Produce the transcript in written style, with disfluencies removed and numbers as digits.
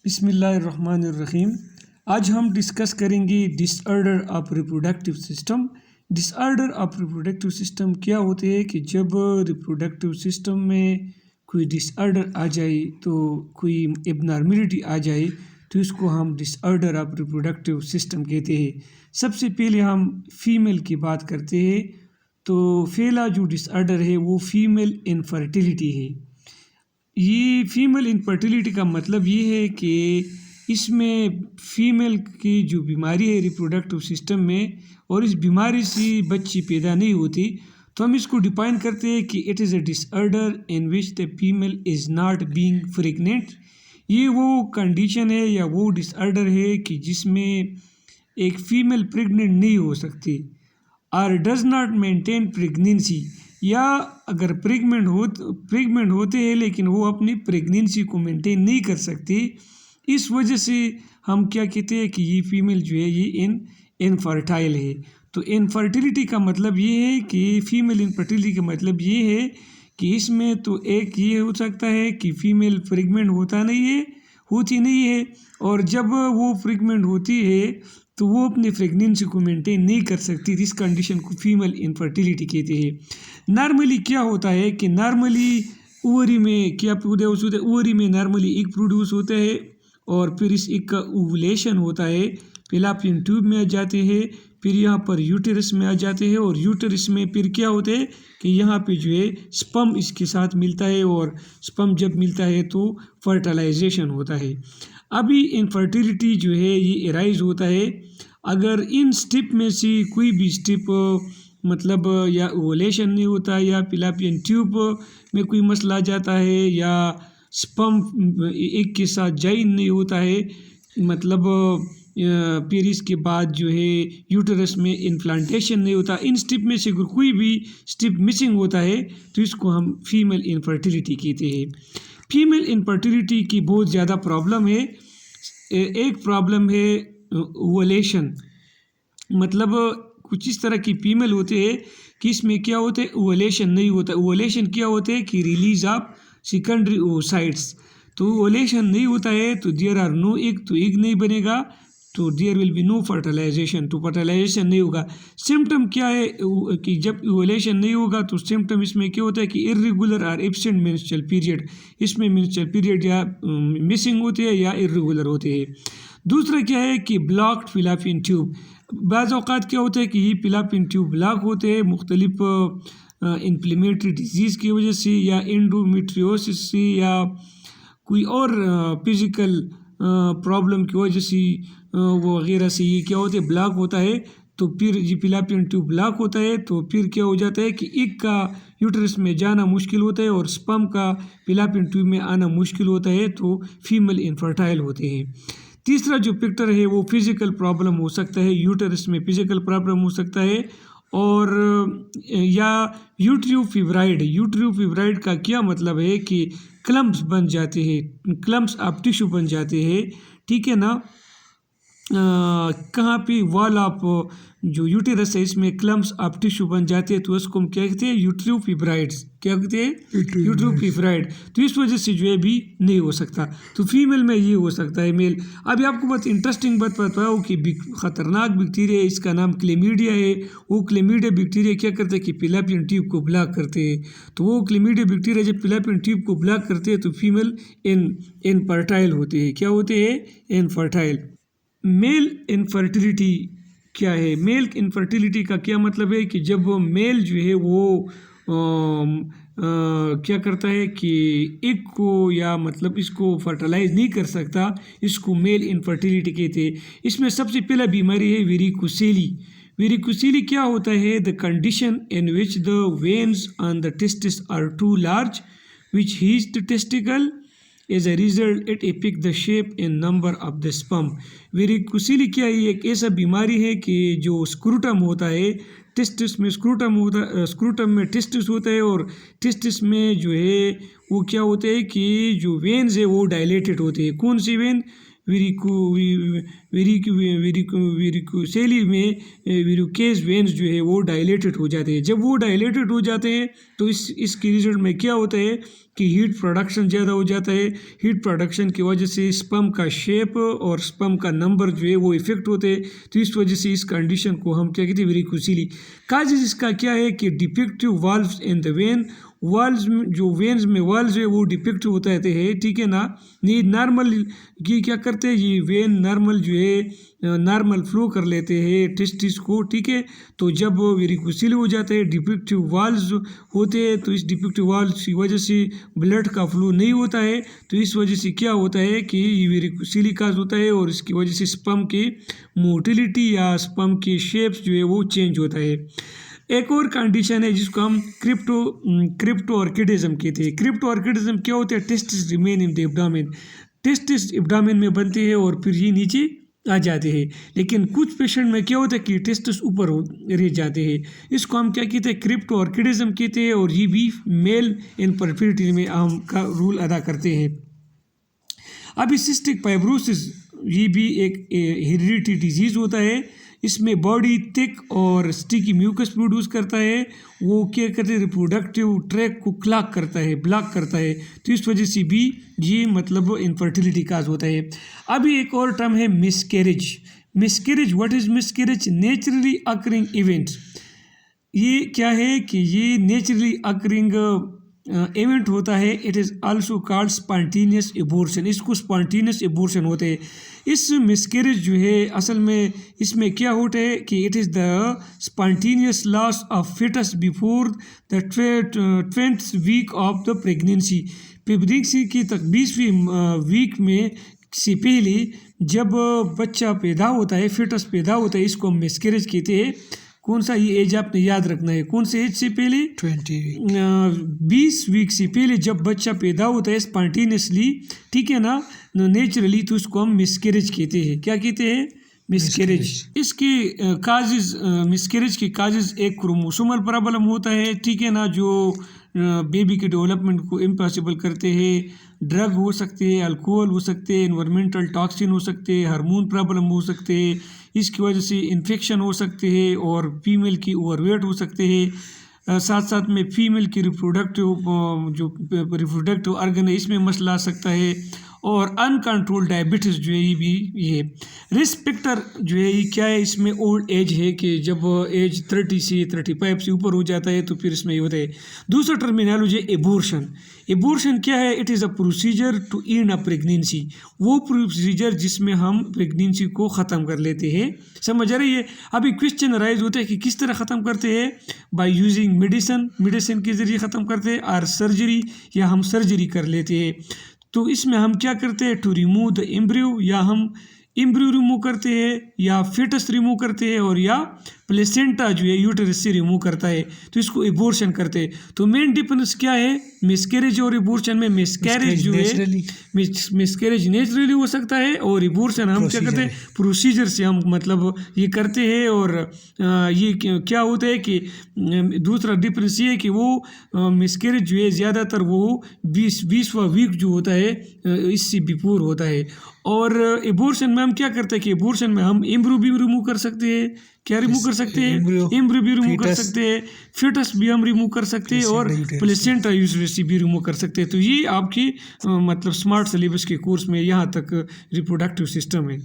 बिस्मिल्लाहिर्रहमानिर्रहीम। आज हम डिस्कस करेंगे disorder of reproductive system. Disorder of reproductive system क्या होते हैं कि जब रिप्रोडक्टिव सिस्टम में कोई डिसऑर्डर आ जाए, तो कोई एबनॉर्मलिटी आ जाए, तो इसको हम डिसऑर्डर ऑफ रिप्रोडक्टिव सिस्टम कहते हैं। सबसे पहले हम फीमेल की बात करते हैं। तो पहला जो डिसऑर्डर है वो फीमेल इनफर्टिलिटी है। ये फीमेल इनफर्टिलिटी का मतलब ये है कि इसमें फीमेल की जो बीमारी है रिप्रोडक्टिव सिस्टम में, और इस बीमारी से बच्ची पैदा नहीं होती, तो हम इसको डिफाइन करते हैं कि it is a disorder in which the female is not being pregnant. ये वो कंडीशन है या वो डिसऑर्डर है कि जिसमें एक फीमेल प्रेग्नेंट नहीं हो सकती, और डज नॉट मेंटेन प्रेगनेंसी, या अगर प्रेग्नेंट होते हैं लेकिन वो अपनी प्रेगनेंसी को मेंटेन नहीं कर सकती। इस वजह से हम क्या कहते हैं कि ये फीमेल जो है ये इनफर्टाइल है। तो इनफर्टिलिटी का मतलब ये है कि फीमेल इनफर्टिलिटी का मतलब ये है कि इसमें तो एक ये हो सकता है कि फीमेल प्रेग्नेंट होती नहीं है, और जब वो प्रेग्नेंट होती है तो वो अपनी प्रेगनेंसी को मेंटेन नहीं कर सकती। इस कंडीशन को फीमेल इनफर्टिलिटी कहते हैं। नॉर्मली क्या होता है कि नॉर्मली ओवरी में क्या प्रोड्यूस होता है, ओवरी में नॉर्मली एग प्रोड्यूस होता है, और फिर इस एग का ओवुलेशन होता है, फैलोपियन ट्यूब में आ जाते हैं, फिर यहाँ पर यूटेरस में आ जाते हैं, और यूटेरस में फिर क्या होता है कि यहाँ पे जो है स्पर्म इसके साथ मिलता है, और स्पर्म जब मिलता है तो फर्टिलाइजेशन होता है। अभी इनफर्टिलिटी जो है ये अराइज होता है अगर इन स्टेप में से कोई भी स्टेप मतलब या ओवुलेशन नहीं होता, या फैलोपियन ट्यूब में कोई मसला आ जाता है, या स्पर्म एक के साथ जॉइन नहीं होता है, मतलब फिर इसके बाद जो है यूटेरस में इम्प्लांटेशन नहीं होता। इन स्टेप में से कोई भी स्टेप मिसिंग होता है तो इसको हम फीमेल इनफर्टिलिटी कहते हैं। फीमेल इनफर्टिलिटी की बहुत ज़्यादा प्रॉब्लम है। एक प्रॉब्लम है ओवुलेशन, मतलब कुछ इस तरह की फीमेल होते हैं कि इसमें क्या होते हैं, ओवुलेशन नहीं होता। ओवुलेशन क्या होते हैं कि रिलीज ऑफ सेकेंडरी ओसाइट्स। तो ओवुलेशन नहीं होता है तो देयर आर नो एग, तो एग नहीं बनेगा, तो there will be no fertilisation, तो फर्टिलाइजेशन नहीं होगा। सिम्टम क्या है कि जब ओवुलेशन नहीं होगा तो सिम्टम इसमें क्या होता है कि इर्रेगुलर और एब्सेंट मेंस्ट्रुअल पीरियड, इसमें मेंस्ट्रुअल पीरियड या मिसिंग होते हैं या इर्रेगुलर होते हैं। दूसरा क्या है कि ब्लॉक्ड फैलोपियन ट्यूब। बाज़ औक़ात क्या होता है कि ये फैलोपियन ट्यूब ब्लॉक होते हैं मुख्तलिफ इन्फ्लेमेटरी डिजीज़ की वजह से, या एंडोमेट्रियोसिस से, या कोई और फिज़िकल प्रॉब्लम की वजह से वो वगैरह से ये क्या होता है ब्लॉक होता है। तो फिर ये फैलोपियन ट्यूब ब्लॉक होता है तो फिर क्या हो जाता है कि एग का यूट्रस में जाना मुश्किल होता है, और स्पर्म का फैलोपियन ट्यूब में आना मुश्किल होता है, तो फीमेल इनफर्टाइल होते हैं। तीसरा जो फैक्टर है वो फिज़िकल प्रॉब्लम हो सकता है, यूटेरस में फिज़िकल प्रॉब्लम हो सकता है, और या यूट्रियो फिब्राइड का क्या मतलब है कि क्लम्प्स बन जाते हैं, क्लम्प्स ऑफ टिश्यू बन जाते हैं, ठीक है ना। कहाँ पे वॉल ऑफ जो यूटेरस है इसमें क्लम्प्स ऑफ टिश्यू बन जाते हैं, तो उसको हम क्या कहते हैं, यूट्रियो फिब्राइड्स। क्या कहते हैं, यूट्रियो फिब्राइड। तो इस वजह से जो है भी नहीं हो सकता, तो फीमेल में ये हो सकता है। मेल अभी आपको बहुत इंटरेस्टिंग बात बताओ कि ख़तरनाक बैक्टीरिया है, इसका नाम क्लेमीडिया है। वो क्लेमीडिया बैक्टीरिया क्या करते हैं कि फैलोपियन ट्यूब को ब्लॉक करते हैं। तो वो क्लेमीडिया बैक्टीरिया जब फैलोपियन ट्यूब को ब्लॉक करते हैं तो फीमेल इनफर्टाइल होते हैं। क्या होते हैं, इनफर्टाइल। मेल इनफर्टिलिटी क्या है, मेल इनफर्टिलिटी का क्या मतलब है कि जब मेल जो है वो क्या करता है कि एग को या मतलब इसको फर्टिलाइज नहीं कर सकता, इसको मेल इनफर्टिलिटी कहते हैं। इसमें सबसे पहला बीमारी है वेरिकोसेली। वेरिकोसेली क्या होता है, the condition in which the veins on the testis are too large which heats the testicle, as a result it affect the shape and number of the sperm. Varicocele क्या है, एक ऐसा बीमारी है कि जो स्क्रूटम होता है, टेस्टिस में स्क्रूटम में टेस्टिस होता है, और टेस्टिस में जो है वो क्या होता है कि जो वेन्स है वो डायलेटेड होते हैं। कौन सी वेन, वेरिकोसेली में वेरिकेज वेन्स जो है वो डायलेटेड हो जाते हैं। जब वो डायलेटेड हो जाते हैं तो इसके रिजल्ट में क्या होता है कि हीट प्रोडक्शन ज़्यादा हो जाता है। हीट प्रोडक्शन की वजह से स्पर्म का शेप और स्पर्म का नंबर जो है वो इफेक्ट होते हैं। तो इस वजह से इस कंडीशन को हम क्या कहते हैं, वेरिकोसेली। काजेज इसका क्या है कि defective valves in the when, valves जो वेन्स में वाल्व्स है वो डिफेक्टिव होता रहते हैं, ठीक है ना। ये नॉर्मल ये क्या करते हैं, ये वेन नॉर्मल जो है नॉर्मल फ्लो कर लेते हैं टेस्टिस को, ठीक है। तो जब वेरिकोसेली हो जाते हैं, डिफेक्टिव वाल्व्स होते हैं, तो इस डिफेक्टिव वाल्व्स की वजह से ब्लड का फ्लो नहीं होता है। तो इस वजह से क्या होता है कि ये वेरिकोसेली काज होता है और इसकी वजह से स्पर्म की मोटिलिटी या स्पर्म के शेप्स जो है वो चेंज होता है। एक और कंडीशन है जिसको हम क्रिप्टो ऑर्किडिज्म कहते हैं। क्रिप्टो ऑर्किडिज्म क्या होता है, testis remain in the abdomen, testis abdomen में बनते हैं और फिर ये नीचे आ जाते हैं। लेकिन कुछ पेशेंट में क्या होता है कि टेस्टिस ऊपर रह जाते हैं। इसको हम क्या कहते हैं, क्रिप्टो ऑर्किडिज्म कहते हैं और ये भी मेल इनफर्टिलिटी में अहम का रोल अदा करते हैं। अभी सिस्टिक फाइब्रोसिस ये भी एक हेरिडिटी डिजीज़ होता है। इसमें बॉडी थिक और स्टिकी म्यूकस प्रोड्यूस करता है। वो क्या करते हैं, रिप्रोडक्टिव ट्रैक को क्लॉग करता है, ब्लॉक करता है। तो इस वजह से भी ये मतलब इनफर्टिलिटी काज होता है। अभी एक और टर्म है miscarriage. Miscarriage, what is miscarriage? Naturally occurring event. ये क्या है कि ये नेचुरली अकरिंग इवेंट होता है। It is also called spontaneous abortion. इसको स्पॉन्टेनियस एबॉर्शन होते हैं। इस मिसकैरेज जो है असल में इसमें क्या होता है कि it is the spontaneous loss of foetus before the 20th week of the pregnancy. Pregnancy की तक 20वीं वीक में से पहले जब बच्चा पैदा होता है, फिटस पैदा होता है, इसको हम मिसकैरेज कहते हैं। कौन सा ये एज आपने याद रखना है, कौन से एज से पहले? 20 वीक से पहले जब बच्चा पैदा होता है स्पॉन्टेनियसली, ठीक है ना, नेचुरली, तो उसको हम मिसकैरेज कहते हैं। क्या कहते हैं? मिसकैरेज। इसके काजेज, मिसकैरेज के काजेज एक क्रोमोसोमल प्रॉब्लम होता है, ठीक है ना, जो बेबी के डेवलपमेंट को इम्पॉसिबल करते हैं। ड्रग हो सकते हैं, अल्कोहल हो सकते हैं, एनवायरमेंटल टॉक्सिन हो सकते हैं, हार्मोन प्रॉब्लम हो सकते हैं। इसकी वजह से इन्फेक्शन हो सकते हैं और फीमेल की ओवरवेट हो सकते हैं। साथ साथ में फीमेल की रिप्रोडक्टिव ऑर्गन है, इसमें मसला आ सकता है। और अनकंट्रोल्ड डायबिटीज़ जो है ये भी ये रिस्क फैक्टर जो है ये क्या है, इसमें ओल्ड एज है कि जब एज 30 से 35 से ऊपर हो जाता है तो फिर इसमें ये होता है। दूसरा टर्मिनोलॉजी एबॉर्शन। एबॉर्शन क्या है? It is a procedure to end a pregnancy. वो प्रोसीजर जिसमें हम प्रेगनेंसी को ख़त्म कर लेते हैं। समझ आ रही है? अभी क्वेश्चन राइज होता है कि किस तरह ख़त्म करते हैं, बाय यूजिंग मेडिसिन के ज़रिए ख़त्म करते हैं, और सर्जरी, या हम सर्जरी कर लेते हैं। तो इसमें हम क्या करते हैं, टू रिमूव द एम्ब्रियो, या हम एम्ब्रियो रिमूव करते हैं, या फिटस रिमूव करते हैं, और या प्लेसेंटा जो है यूटेरस से रिमूव करता है, तो इसको एबॉर्शन करते हैं। तो मेन डिफरेंस क्या है मिसकैरेज और एबॉर्शन में? मिसकैरेज जो है मिसकैरेज नेचुरली हो सकता है, और एबॉर्शन हम क्या करते हैं, प्रोसीजर से हम मतलब ये करते हैं। और ये क्या होता है कि दूसरा डिफरेंस ये है कि वो मिसकैरेज जो है ज़्यादातर वो 20वां वीक जो होता है इससे बिफोर होता है। और एबॉर्शन में हम क्या करते हैं कि एबॉर्शन में हम एम्ब्रियो भी रिमूव कर सकते हैं। क्या रिमूव कर सकते हैं? एम्ब्रियो भी रिमूव कर सकते हैं, फिटस भी हम रिमूव कर सकते हैं, और प्लेसेंटा यूटेरस भी रिमूव कर सकते हैं। तो ये आपकी मतलब स्मार्ट सिलेबस के कोर्स में यहाँ तक रिप्रोडक्टिव सिस्टम है।